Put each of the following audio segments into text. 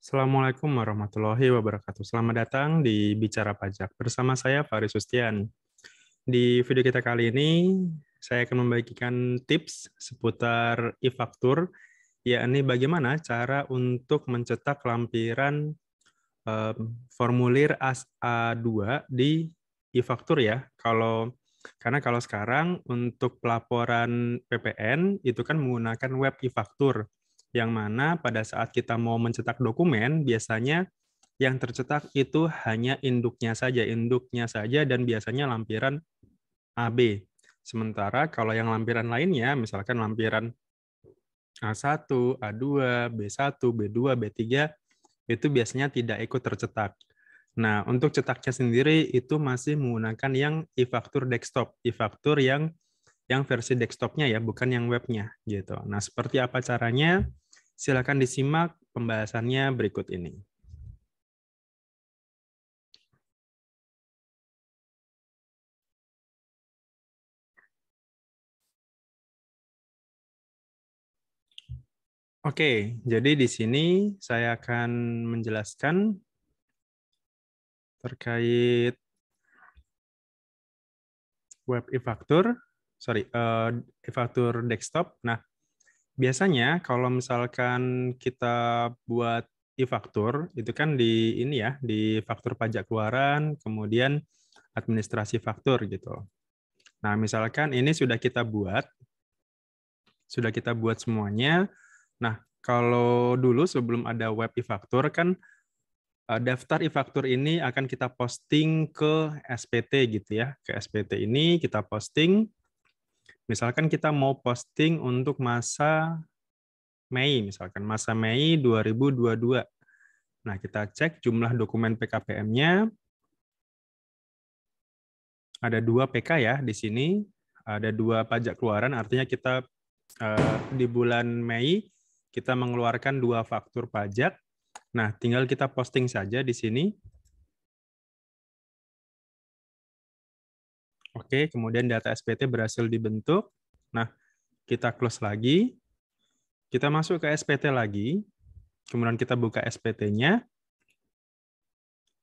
Assalamualaikum warahmatullahi wabarakatuh. Selamat datang di Bicara Pajak. Bersama saya, Faris Sustian. Di video kita kali ini, saya akan membagikan tips seputar e-faktur, yakni bagaimana cara untuk mencetak lampiran formulir A2 di e-faktur ya. Karena kalau sekarang untuk pelaporan PPN itu kan menggunakan web e-faktur, yang mana pada saat kita mau mencetak dokumen, biasanya yang tercetak itu hanya induknya saja dan biasanya lampiran AB. Sementara kalau yang lampiran lainnya, misalkan lampiran A1, A2, B1, B2, B3, itu biasanya tidak ikut tercetak. Nah, untuk cetaknya sendiri itu masih menggunakan yang e-faktur desktop, e-faktur yang versi desktopnya ya, bukan yang webnya gitu. Nah, seperti apa caranya? Silakan disimak pembahasannya berikut ini. Oke, jadi di sini saya akan menjelaskan terkait web e-faktur, e-faktur desktop. Nah, biasanya kalau misalkan kita buat e-faktur, itu kan di ini ya, di faktur pajak keluaran, kemudian administrasi faktur gitu. Nah, misalkan ini sudah kita buat semuanya. Nah, kalau dulu sebelum ada web e-faktur kan daftar e-faktur ini akan kita posting ke SPT gitu ya. Ke SPT ini kita posting. Misalkan kita mau posting untuk masa Mei, misalkan masa Mei 2022. Nah, kita cek jumlah dokumen PKPM-nya. Ada 2 PK ya di sini. Ada 2 pajak keluaran, artinya kita di bulan Mei kita mengeluarkan 2 faktur pajak. Nah, tinggal kita posting saja di sini. Oke, kemudian data SPT berhasil dibentuk. Nah, kita close lagi. Kita masuk ke SPT lagi. Kemudian kita buka SPT-nya.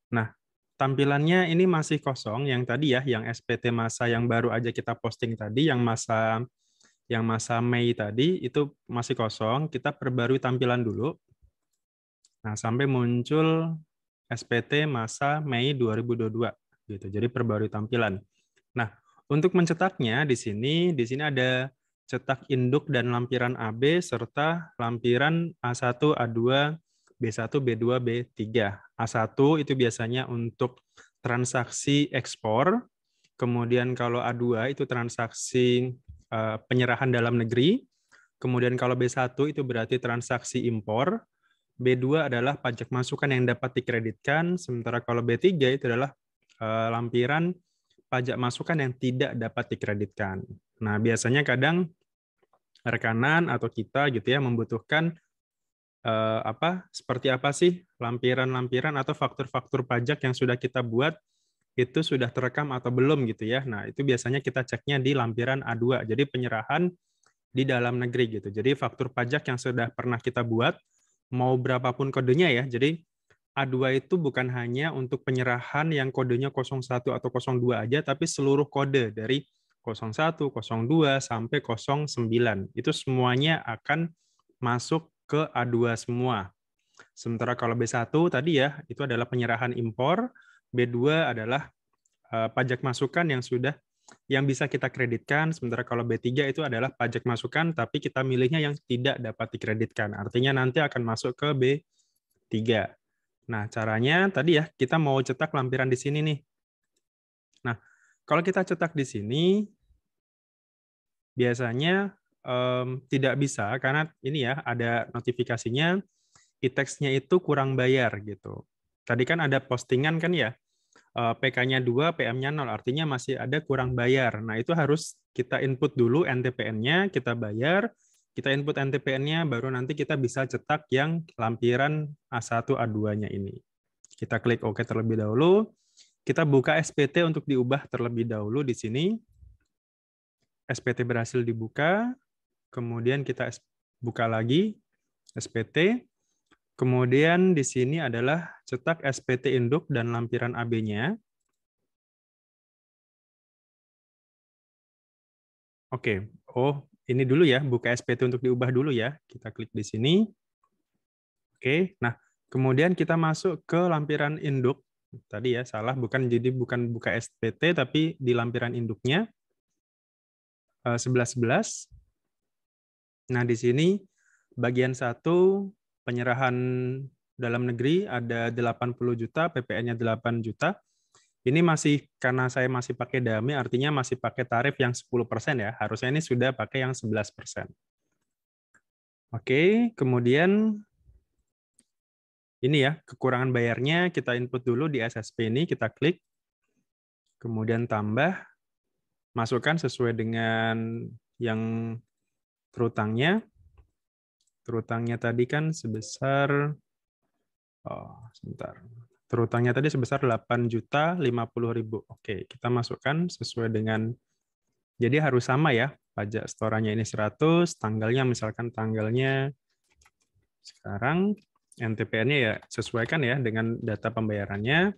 Nah, tampilannya ini masih kosong. Yang tadi ya, yang SPT masa yang baru aja kita posting tadi, yang masa Mei tadi, itu masih kosong. Kita perbarui tampilan dulu. Nah, sampai muncul SPT masa Mei 2022 gitu. Jadi perbarui tampilan. Nah, untuk mencetaknya di sini ada cetak induk dan lampiran AB serta lampiran A1, A2, B1, B2, B3. A1 itu biasanya untuk transaksi ekspor, kemudian kalau A2 itu transaksi penyerahan dalam negeri, kemudian kalau B1 itu berarti transaksi impor, B2 adalah pajak masukan yang dapat dikreditkan, sementara kalau B3 itu adalah lampiran pajak masukan yang tidak dapat dikreditkan. Nah, biasanya kadang rekanan atau kita gitu ya membutuhkan seperti apa sih lampiran-lampiran atau faktur-faktur pajak yang sudah kita buat itu sudah terekam atau belum gitu ya. Nah, itu biasanya kita ceknya di lampiran A2. Jadi penyerahan di dalam negeri gitu. Jadi faktur pajak yang sudah pernah kita buat mau berapapun kodenya ya. Jadi A2 itu bukan hanya untuk penyerahan yang kodenya 01 atau 02 aja, tapi seluruh kode dari 01, 02, sampai 09. Itu semuanya akan masuk ke A2 semua. Sementara kalau B1 tadi ya, itu adalah penyerahan impor, B2 adalah pajak masukan yang bisa kita kreditkan, sementara kalau B3 itu adalah pajak masukan, tapi kita milihnya yang tidak dapat dikreditkan. Artinya nanti akan masuk ke B3. Nah, caranya tadi ya, kita mau cetak lampiran di sini nih. Nah, kalau kita cetak di sini, biasanya tidak bisa, karena ini ya, ada notifikasinya, e-text-nya itu kurang bayar gitu. Tadi kan ada postingan kan ya, PK-nya 2, PM-nya 0, artinya masih ada kurang bayar. Nah, itu harus kita input dulu NTPN-nya, kita bayar, kita input NTPN-nya, baru nanti kita bisa cetak yang lampiran A1, A2-nya ini. Kita klik OK terlebih dahulu. Kita buka SPT untuk diubah terlebih dahulu di sini. SPT berhasil dibuka. Kemudian kita buka lagi SPT. Kemudian di sini adalah cetak SPT induk dan lampiran AB-nya. Oke, oh ini dulu ya, buka SPT untuk diubah dulu ya. Kita klik di sini. Oke, nah kemudian kita masuk ke lampiran induk. Tadi ya, salah, bukan buka SPT, tapi di lampiran induknya 1111. Nah, di sini bagian 1 penyerahan dalam negeri ada 80 juta, PPN-nya 8 juta. Ini masih karena saya masih pakai dummy, artinya masih pakai tarif yang 10% ya. Harusnya ini sudah pakai yang 11%. Oke, kemudian ini ya, kekurangan bayarnya kita input dulu di SSP ini, kita klik. Kemudian tambah, masukkan sesuai dengan yang terutangnya. Terutangnya tadi kan sebesar, sebentar. Terutangnya tadi sebesar 8.050.000. Oke, kita masukkan sesuai dengan, jadi harus sama ya, pajak setorannya ini 100, tanggalnya misalkan tanggalnya sekarang, NTPN-nya ya sesuaikan ya dengan data pembayarannya.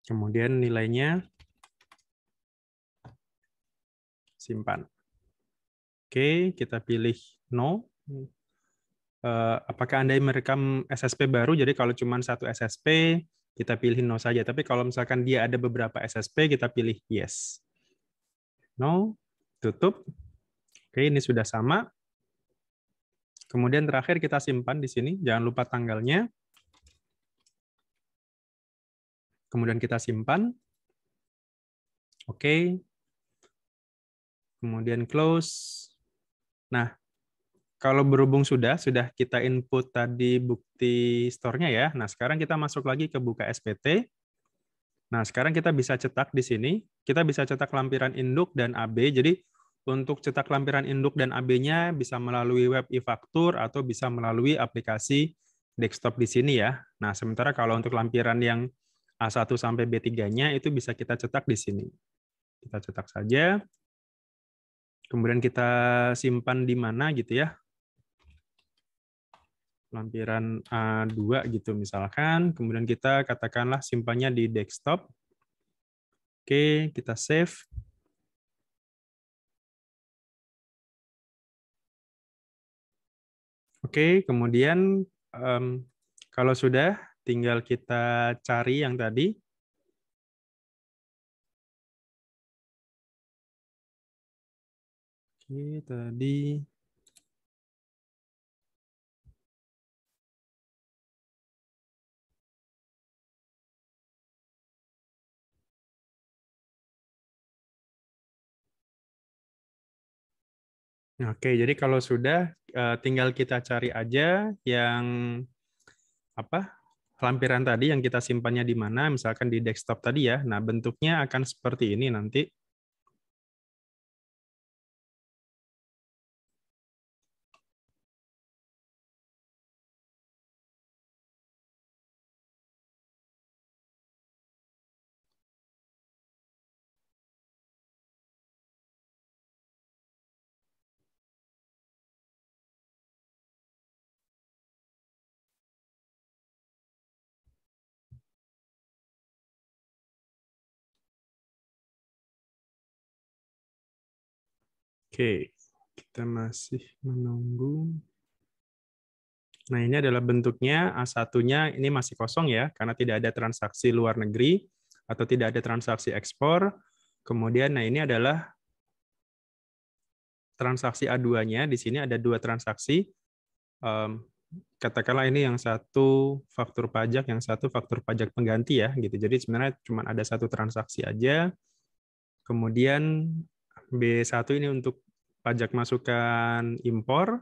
Kemudian nilainya simpan. Oke, kita pilih no. Apakah Anda merekam SSP baru? Jadi kalau cuma satu SSP, kita pilih no saja. Tapi kalau misalkan dia ada beberapa SSP, kita pilih yes. No, tutup. Oke, ini sudah sama. Kemudian terakhir kita simpan di sini. Jangan lupa tanggalnya. Kemudian kita simpan. Oke. Kemudian close. Nah, kalau berhubung sudah kita input tadi bukti store-nya ya. Nah, sekarang kita masuk lagi ke buka SPT. Nah, sekarang kita bisa cetak di sini. Kita bisa cetak lampiran induk dan AB. Jadi, untuk cetak lampiran induk dan AB-nya bisa melalui web e-faktur atau bisa melalui aplikasi desktop di sini ya. Nah, sementara kalau untuk lampiran yang A1 sampai B3-nya itu bisa kita cetak di sini. Kita cetak saja. Kemudian kita simpan di mana gitu ya. Lampiran A2 gitu misalkan. Kemudian kita katakanlah simpannya di desktop. Oke, kita save. Oke, kemudian kalau sudah, tinggal kita cari yang tadi. Oke, tadi. Oke, jadi kalau sudah, tinggal kita cari aja yang apa lampiran tadi yang kita simpannya di mana, misalkan di desktop tadi ya. Nah, bentuknya akan seperti ini nanti. Oke, kita masih menunggu. Nah, ini adalah bentuknya. A1-nya ini masih kosong ya, karena tidak ada transaksi luar negeri atau tidak ada transaksi ekspor. Kemudian, nah ini adalah transaksi A2-nya. Di sini ada 2 transaksi. Katakanlah ini yang satu faktur pajak, yang satu faktur pajak pengganti ya, gitu. Jadi sebenarnya cuma ada 1 transaksi aja. Kemudian B1 ini untuk pajak masukan impor.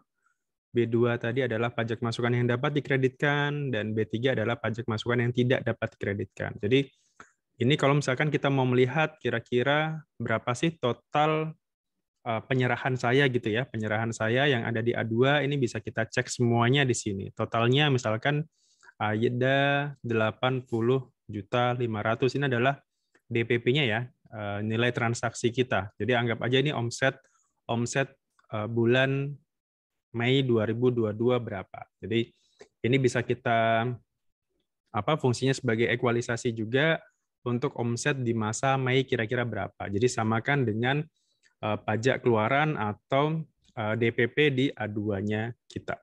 B2 tadi adalah pajak masukan yang dapat dikreditkan, dan B3 adalah pajak masukan yang tidak dapat dikreditkan. Jadi ini kalau misalkan kita mau melihat kira-kira berapa sih total penyerahan saya gitu ya, penyerahan saya yang ada di A2, ini bisa kita cek semuanya di sini. Totalnya misalkan ada 80.500.000, ini adalah DPP-nya ya, nilai transaksi kita. Jadi anggap aja ini omset bulan Mei 2022 berapa. Jadi ini bisa kita fungsinya sebagai ekualisasi juga untuk omset di masa Mei kira-kira berapa. Jadi samakan dengan pajak keluaran atau DPP di A2-nya kita.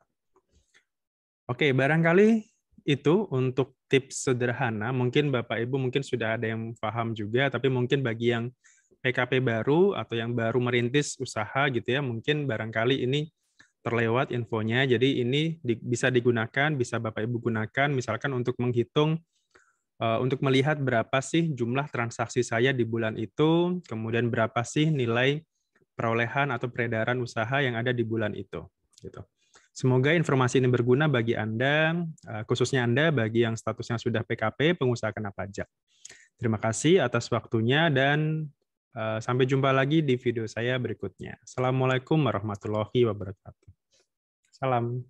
Oke, barangkali itu untuk tips sederhana. Mungkin Bapak Ibu mungkin sudah ada yang paham juga, tapi mungkin bagi yang PKP baru atau yang baru merintis usaha gitu ya, mungkin barangkali ini terlewat infonya. Jadi ini bisa digunakan, bisa Bapak Ibu gunakan misalkan untuk menghitung, untuk melihat berapa sih jumlah transaksi saya di bulan itu, kemudian berapa sih nilai perolehan atau peredaran usaha yang ada di bulan itu. Gitu. Semoga informasi ini berguna bagi Anda, khususnya Anda bagi yang statusnya sudah PKP, pengusaha kena pajak. Terima kasih atas waktunya dan sampai jumpa lagi di video saya berikutnya. Assalamualaikum warahmatullahi wabarakatuh. Salam.